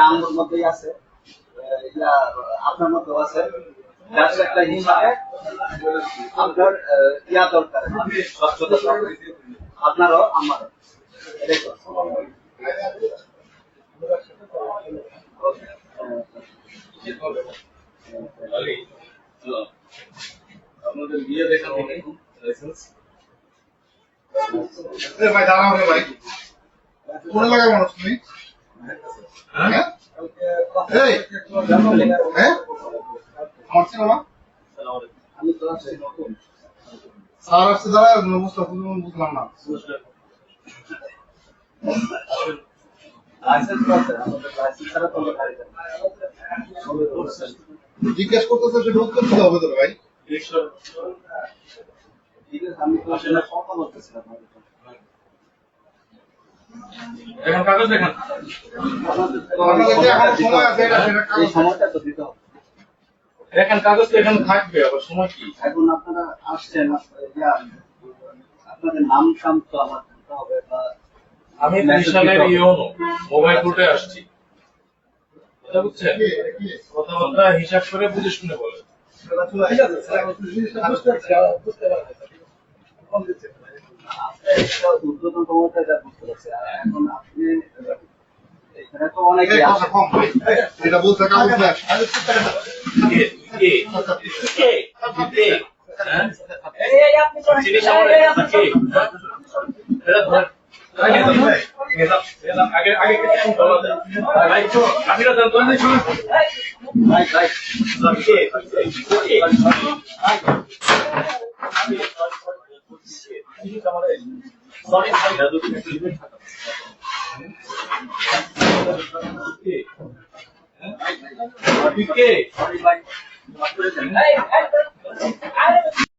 আমার মধ্যেই আছে, আপনার মধ্যেও আছে। একটা হিসাবে আপনার ইয়া দরকার, স্বচ্ছতা আপনারও আমারও। আপনাদের বিয়ে দেখা লাইসেন্স ভাই দাঁড়াও রে ভাই, কোন এলাকার মানুষ তুমি? হ্যাঁ এই হ্যাঁ আমার ছিল না, আমি তো আছি নতুন। স্যার আসছে দাঁড়া, বুঝলাম না। লাইসেন্স আছে, আমাদের লাইসেন্স ছাড়া তো গাড়ি চালানো জিজ্ঞেস করতেছে, সেটা উত্তর দিতে হবে তো ভাই। ঠিক আছে, আমি তো আসলে কথা বলতেছিলাম। এখন কাগজ দেখান। এই সময়টা তো দিতে হবে। দেখেন কাগজ তো এখানে থাকবে, আবার সময় কি? এখন আপনারা আসছেন, আপনাদের নাম টাম তো আমার দিতে হবে, বা আমি ত্রিশালের ইউনো মোবাইল কোর্টে আসছি, কথা বুঝছেন? কথাবার্তা হিসাব করে বুঝে শুনে বলেন। উদ্বোধন ক্ষমতা যা বুঝতে পারছি। এখন আপনি এখানে তো অনেকে এটা বলতে কাগজ দেখ। সরি ভাই।